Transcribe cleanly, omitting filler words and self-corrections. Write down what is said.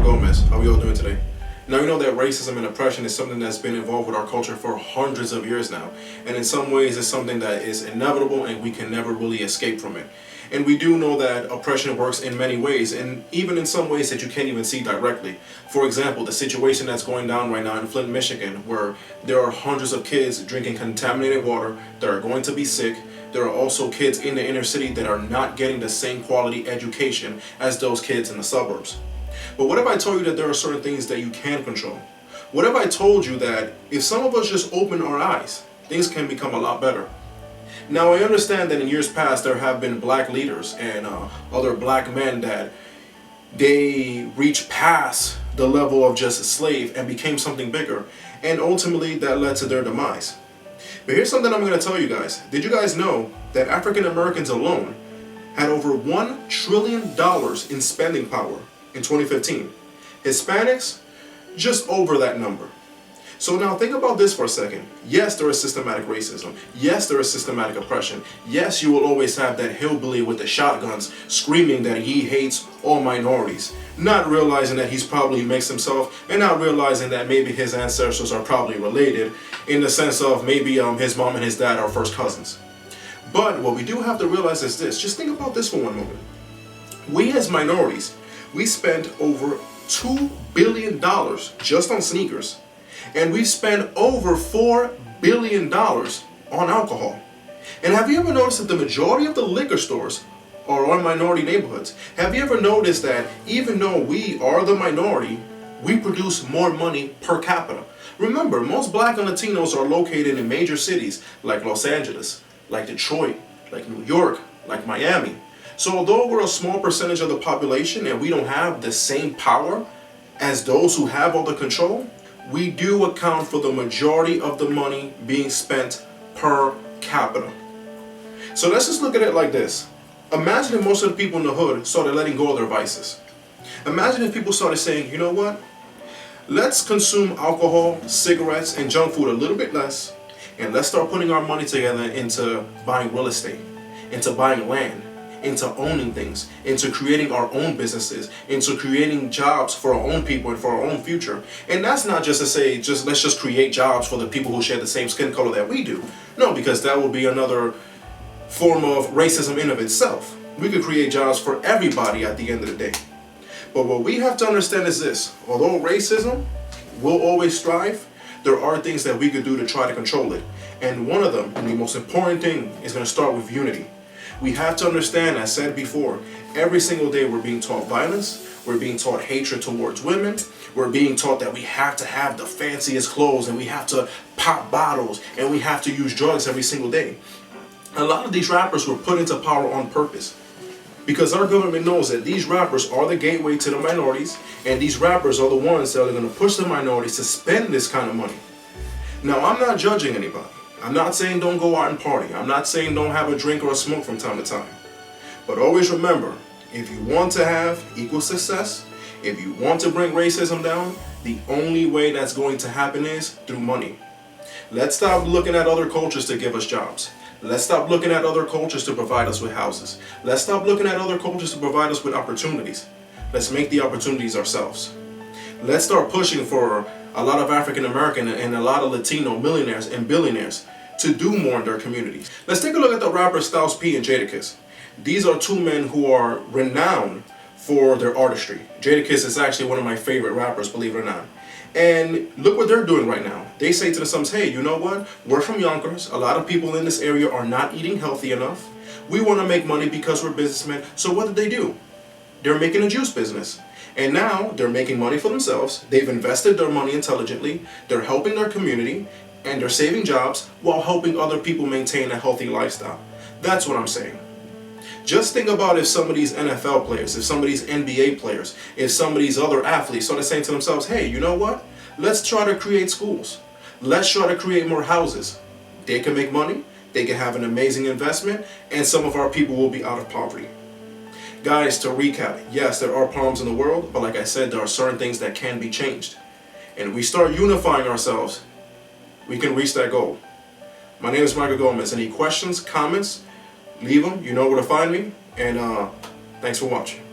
Gomez. How are we all doing today? Now, you know that racism and oppression is something that's been involved with our culture for hundreds of years now. And in some ways, it's something that is inevitable and we can never really escape from it. And we do know that oppression works in many ways, and even in some ways that you can't even see directly. For example, the situation that's going down right now in Flint, Michigan, where there are hundreds of kids drinking contaminated water that are going to be sick. There are also kids in the inner city that are not getting the same quality education as those kids in the suburbs. But what if I told you that there are certain things that you can control? What if I told you that if some of us just open our eyes, things can become a lot better? Now, I understand that in years past there have been black leaders and other black men that they reached past the level of just a slave and became something bigger, and ultimately that led to their demise. But here's something I'm going to tell you guys. Did you guys know that African Americans alone had over $1 trillion in spending power in 2015? Hispanics, just over that number. So now think about this for a second. Yes, there is systematic racism. Yes, there is systematic oppression. Yes, you will always have that hillbilly with the shotguns screaming that he hates all minorities, not realizing that he's probably mixed himself, and not realizing that maybe his ancestors are probably related in the sense of maybe his mom and his dad are first cousins. But what we do have to realize is this. Just think about this for one moment. We as minorities, we spent over $2 billion just on sneakers. And we've spent over $4 billion on alcohol. And have you ever noticed that the majority of the liquor stores are on minority neighborhoods? Have you ever noticed that even though we are the minority, we produce more money per capita? Remember, most black and Latinos are located in major cities like Los Angeles, like Detroit, like New York, like Miami. So although we're a small percentage of the population and we don't have the same power as those who have all the control, we do account for the majority of the money being spent per capita. So let's just look at it like this. Imagine if most of the people in the hood started letting go of their vices. Imagine if people started saying, you know what? Let's consume alcohol, cigarettes, and junk food a little bit less, and let's start putting our money together into buying real estate, into buying land, into owning things, into creating our own businesses, into creating jobs for our own people and for our own future. And that's not just to say, let's just create jobs for the people who share the same skin color that we do. No, because that will be another form of racism in of itself. We could create jobs for everybody at the end of the day. But what we have to understand is this. Although racism will always strive, there are things that we could do to try to control it. And one of them, and the most important thing, is going to start with unity. We have to understand, as said before, every single day we're being taught violence, we're being taught hatred towards women, we're being taught that we have to have the fanciest clothes and we have to pop bottles and we have to use drugs every single day. A lot of these rappers were put into power on purpose because our government knows that these rappers are the gateway to the minorities, and these rappers are the ones that are going to push the minorities to spend this kind of money. Now, I'm not judging anybody. I'm not saying don't go out and party. I'm not saying don't have a drink or a smoke from time to time. But always remember, if you want to have equal success, if you want to bring racism down, the only way that's going to happen is through money. Let's stop looking at other cultures to give us jobs. Let's stop looking at other cultures to provide us with houses. Let's stop looking at other cultures to provide us with opportunities. Let's make the opportunities ourselves. Let's start pushing for a lot of African American and a lot of Latino millionaires and billionaires to do more in their communities. Let's take a look at the rappers Styles P and Jadakiss. These are two men who are renowned for their artistry. Jadakiss is actually one of my favorite rappers, believe it or not. And look what they're doing right now. They say to themselves, hey, you know what? We're from Yonkers. A lot of people in this area are not eating healthy enough. We want to make money because we're businessmen. So what did they do? They're making a juice business. And now they're making money for themselves. They've invested their money intelligently. They're helping their community. And they're saving jobs while helping other people maintain a healthy lifestyle. That's what I'm saying. Just think about if some of these NFL players, if some of these NBA players, if some of these other athletes started saying to themselves, hey, you know what? Let's try to create schools. Let's try to create more houses. They can make money. They can have an amazing investment. And some of our people will be out of poverty. Guys, to recap, yes, there are problems in the world, but like I said, there are certain things that can be changed. And if we start unifying ourselves, we can reach that goal. My name is Michael Gomez. Any questions, comments, leave them. You know where to find me. And thanks for watching.